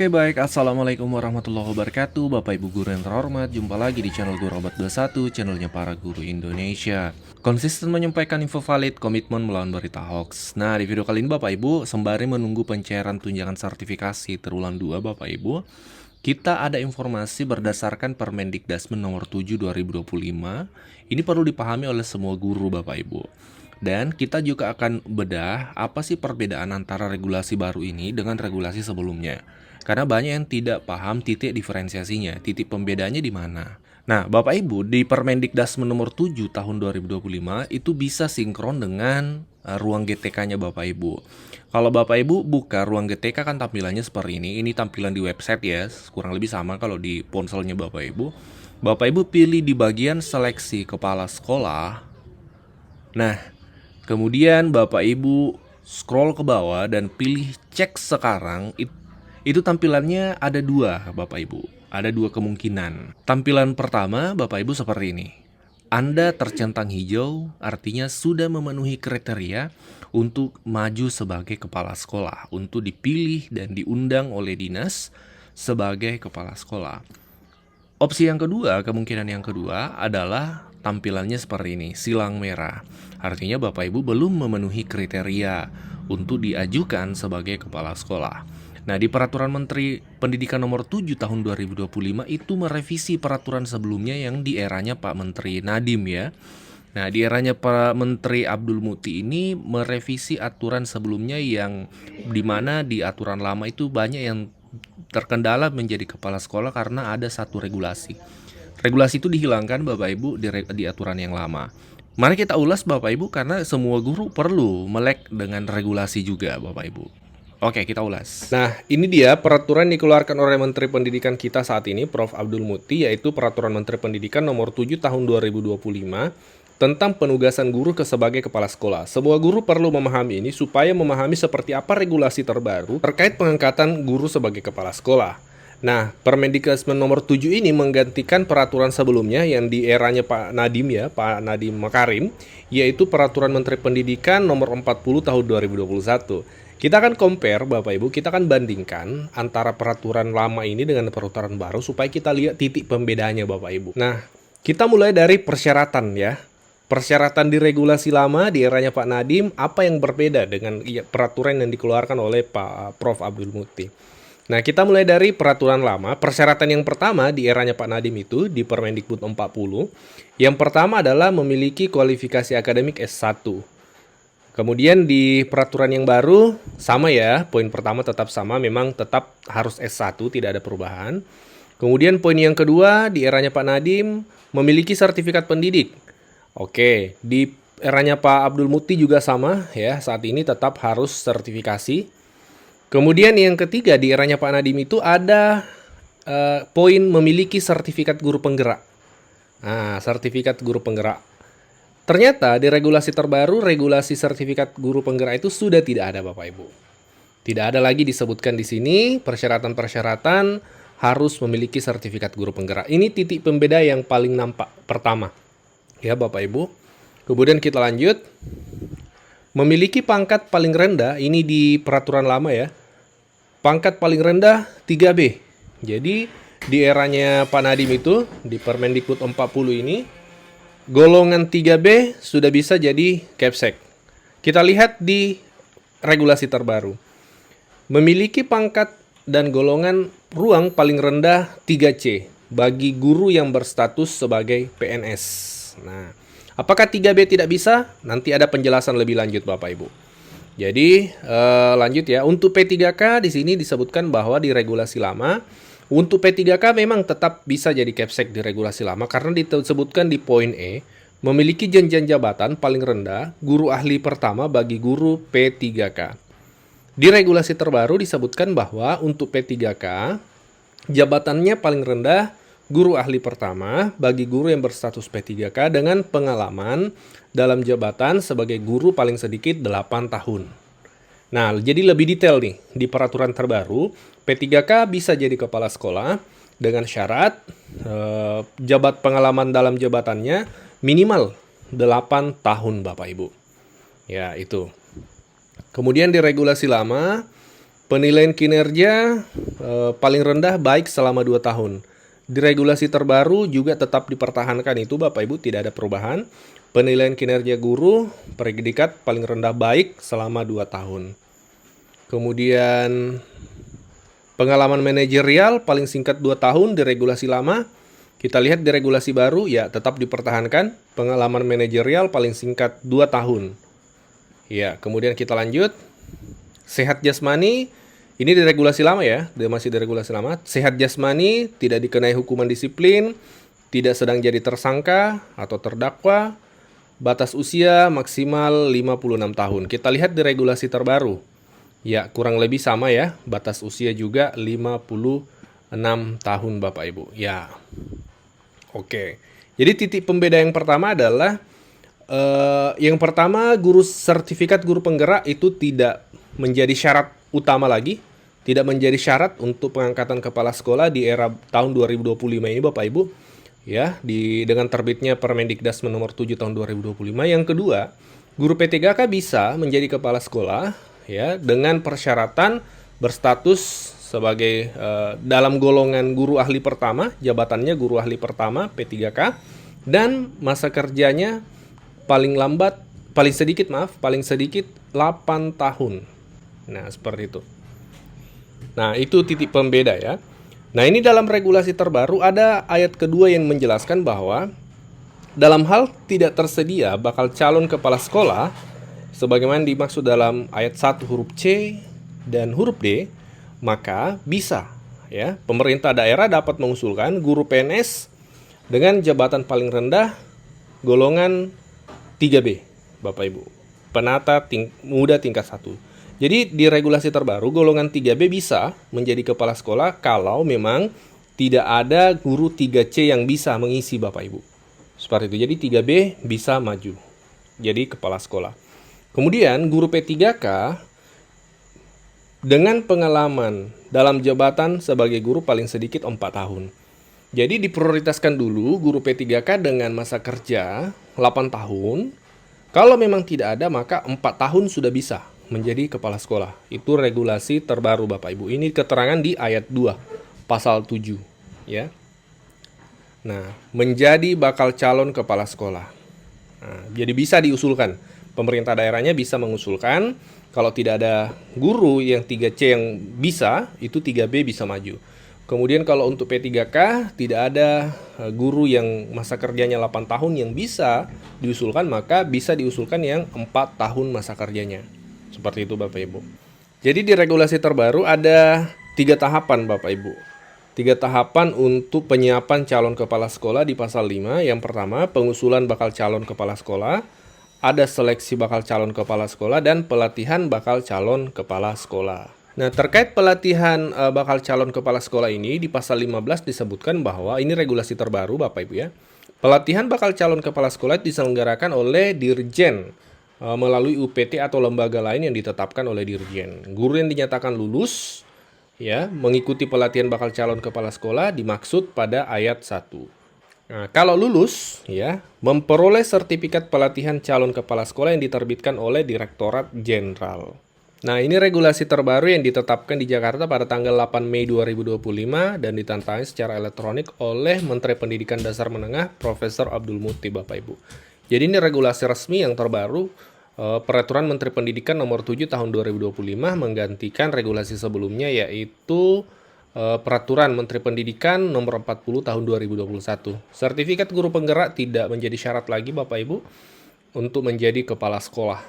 Oke baik, Assalamualaikum warahmatullahi wabarakatuh. Bapak ibu guru yang terhormat, jumpa lagi di channel Guru Obat 21, channelnya para guru Indonesia. Konsisten menyampaikan info valid, komitmen melawan berita hoax. Nah, di video kali ini Bapak ibu, sembari menunggu pencairan tunjangan sertifikasi terulang 2 Bapak ibu, kita ada informasi berdasarkan Permendikdasmen nomor 7 2025. Ini perlu dipahami oleh semua guru Bapak ibu. Dan kita juga akan bedah apa sih perbedaan antara regulasi baru ini dengan regulasi sebelumnya. Karena banyak yang tidak paham titik diferensiasinya, titik pembedanya di mana. Nah, Bapak Ibu, di Permendikdasmen nomor 7 tahun 2025 itu bisa sinkron dengan ruang GTK-nya Bapak Ibu. Kalau Bapak Ibu buka ruang GTK kan tampilannya seperti ini. Ini tampilan di website ya, kurang lebih sama kalau di ponselnya Bapak Ibu. Bapak Ibu pilih di bagian seleksi kepala sekolah. Nah, kemudian Bapak Ibu scroll ke bawah dan pilih cek sekarang. Itu tampilannya ada dua Bapak Ibu. Ada dua kemungkinan. Tampilan pertama Bapak Ibu seperti ini. Anda tercentang hijau, artinya sudah memenuhi kriteria untuk maju sebagai kepala sekolah, untuk dipilih dan diundang oleh dinas sebagai kepala sekolah. Opsi yang kedua, kemungkinan yang kedua adalah tampilannya seperti ini, silang merah. Artinya Bapak Ibu belum memenuhi kriteria untuk diajukan sebagai kepala sekolah. Nah, di Peraturan Menteri Pendidikan Nomor 7 Tahun 2025 itu merevisi peraturan sebelumnya yang di eranya Pak Menteri Nadiem ya. Nah, di eranya Pak Menteri Abdul Muti ini merevisi aturan sebelumnya yang dimana di aturan lama itu banyak yang terkendala menjadi kepala sekolah karena ada satu regulasi. Regulasi itu dihilangkan Bapak Ibu di aturan yang lama. Mari kita ulas Bapak Ibu karena semua guru perlu melek dengan regulasi juga Bapak Ibu. Oke, kita ulas. Nah, ini dia peraturan dikeluarkan oleh Menteri Pendidikan kita saat ini, Prof. Abdul Muti, yaitu Peraturan Menteri Pendidikan Nomor 7 Tahun 2025 tentang penugasan guru sebagai kepala sekolah. Semua guru perlu memahami ini supaya memahami seperti apa regulasi terbaru terkait pengangkatan guru sebagai kepala sekolah. Nah, Permendikdasmen nomor 7 ini menggantikan peraturan sebelumnya yang di eranya Pak Nadiem ya, Pak Nadiem Makarim, yaitu Peraturan Menteri Pendidikan nomor 40 tahun 2021. Kita akan compare Bapak Ibu, kita akan bandingkan antara peraturan lama ini dengan peraturan baru supaya kita lihat titik pembedanya Bapak Ibu. Nah, kita mulai dari persyaratan ya. Persyaratan di regulasi lama di eranya Pak Nadiem, apa yang berbeda dengan peraturan yang dikeluarkan oleh Pak Prof. Abdul Muti. Nah, kita mulai dari peraturan lama. Persyaratan yang pertama di eranya Pak Nadiem itu di Permendikbud 40. Yang pertama adalah memiliki kualifikasi akademik S1. Kemudian di peraturan yang baru sama ya, poin pertama tetap sama, memang tetap harus S1, tidak ada perubahan. Kemudian poin yang kedua di eranya Pak Nadiem memiliki sertifikat pendidik. Oke, di eranya Pak Abdul Muti juga sama ya, saat ini tetap harus sertifikasi. Kemudian yang ketiga di eranya Pak Nadiem itu ada poin memiliki sertifikat guru penggerak. Nah, sertifikat guru penggerak. Ternyata di regulasi terbaru, regulasi sertifikat guru penggerak itu sudah tidak ada Bapak Ibu. Tidak ada lagi disebutkan di sini persyaratan-persyaratan harus memiliki sertifikat guru penggerak. Ini titik pembeda yang paling nampak pertama. Ya Bapak Ibu. Kemudian kita lanjut. Memiliki pangkat paling rendah, ini di peraturan lama ya. Pangkat paling rendah 3B. Jadi di eranya Pak Nadiem itu, di Permendikbud 40 ini, golongan 3B sudah bisa jadi Kepsek. Kita lihat di regulasi terbaru. Memiliki pangkat dan golongan ruang paling rendah 3C bagi guru yang berstatus sebagai PNS. Nah, apakah 3B tidak bisa? Nanti ada penjelasan lebih lanjut Bapak Ibu. Jadi, lanjut ya. Untuk P3K di sini disebutkan bahwa di regulasi lama untuk P3K memang tetap bisa jadi Kepsek di regulasi lama karena disebutkan di poin E, memiliki jenjang jabatan paling rendah guru ahli pertama bagi guru P3K. Di regulasi terbaru disebutkan bahwa untuk P3K, jabatannya paling rendah guru ahli pertama bagi guru yang berstatus P3K dengan pengalaman dalam jabatan sebagai guru paling sedikit 8 tahun. Nah, jadi lebih detail nih, di peraturan terbaru, P3K bisa jadi kepala sekolah dengan syarat jabat pengalaman dalam jabatannya minimal 8 tahun Bapak Ibu. Ya, itu. Kemudian di regulasi lama, Penilaian kinerja paling rendah baik selama 2 tahun. Di regulasi terbaru juga tetap dipertahankan itu Bapak Ibu, tidak ada perubahan. Penilaian kinerja guru predikat paling rendah baik selama 2 tahun. Kemudian pengalaman manajerial paling singkat 2 tahun di regulasi lama. Kita lihat di regulasi baru ya tetap dipertahankan pengalaman manajerial paling singkat 2 tahun. Ya, kemudian kita lanjut. Sehat jasmani, ini di regulasi lama ya, masih di regulasi lama. Sehat jasmani, tidak dikenai hukuman disiplin, tidak sedang jadi tersangka atau terdakwa. Batas usia maksimal 56 tahun. Kita lihat di regulasi terbaru. Ya, kurang lebih sama ya. Batas usia juga 56 tahun Bapak Ibu. Ya. Oke. Jadi titik pembeda yang pertama adalah yang pertama sertifikat guru penggerak itu tidak menjadi syarat utama lagi. Tidak menjadi syarat untuk pengangkatan kepala sekolah di era tahun 2025 ini Bapak Ibu. Ya, dengan terbitnya Permendikdas nomor 7 tahun 2025. Yang kedua, guru P3K bisa menjadi kepala sekolah ya dengan persyaratan berstatus sebagai dalam golongan guru ahli pertama, jabatannya guru ahli pertama P3K, dan masa kerjanya paling sedikit 8 tahun. Nah, seperti itu. Nah, itu titik pembeda ya. Nah, ini dalam regulasi terbaru ada ayat kedua yang menjelaskan bahwa dalam hal tidak tersedia bakal calon kepala sekolah sebagaimana dimaksud dalam ayat 1 huruf C dan huruf D, maka bisa ya pemerintah daerah dapat mengusulkan guru PNS dengan jabatan paling rendah golongan 3B, Bapak Ibu. Penata muda tingkat 1. Jadi di regulasi terbaru golongan 3B bisa menjadi kepala sekolah kalau memang tidak ada guru 3C yang bisa mengisi Bapak Ibu. Seperti itu. Jadi 3B bisa maju jadi kepala sekolah. Kemudian guru P3K dengan pengalaman dalam jabatan sebagai guru paling sedikit 4 tahun. Jadi diprioritaskan dulu guru P3K dengan masa kerja 8 tahun. Kalau memang tidak ada maka 4 tahun sudah bisa menjadi kepala sekolah. Itu regulasi terbaru Bapak Ibu. Ini keterangan di ayat 2 pasal 7 ya. Nah, menjadi bakal calon kepala sekolah. Nah, jadi bisa diusulkan. Pemerintah daerahnya bisa mengusulkan kalau tidak ada guru yang 3C yang bisa, itu 3B bisa maju. Kemudian kalau untuk P3K tidak ada guru yang masa kerjanya 8 tahun yang bisa diusulkan, maka bisa diusulkan yang 4 tahun masa kerjanya. Seperti itu Bapak Ibu. Jadi di regulasi terbaru ada 3 tahapan Bapak Ibu. 3 tahapan untuk penyiapan calon kepala sekolah di pasal 5. Yang pertama, pengusulan bakal calon kepala sekolah, ada seleksi bakal calon kepala sekolah, dan pelatihan bakal calon kepala sekolah. Nah, terkait pelatihan bakal calon kepala sekolah ini di pasal 15 disebutkan bahwa ini regulasi terbaru Bapak Ibu ya. Pelatihan bakal calon kepala sekolah diselenggarakan oleh Dirjen melalui UPT atau lembaga lain yang ditetapkan oleh Dirjen. Guru yang dinyatakan lulus ya mengikuti pelatihan bakal calon kepala sekolah dimaksud pada ayat 1. Nah, kalau lulus ya memperoleh sertifikat pelatihan calon kepala sekolah yang diterbitkan oleh Direktorat Jenderal. Nah, ini regulasi terbaru yang ditetapkan di Jakarta pada tanggal 8 Mei 2025 dan ditantangani secara elektronik oleh Menteri Pendidikan Dasar Menengah Profesor Abdul Muti Bapak Ibu. Jadi ini regulasi resmi yang terbaru Peraturan Menteri Pendidikan nomor 7 tahun 2025 menggantikan regulasi sebelumnya yaitu Peraturan Menteri Pendidikan nomor 40 tahun 2021. Sertifikat guru penggerak tidak menjadi syarat lagi Bapak Ibu untuk menjadi kepala sekolah.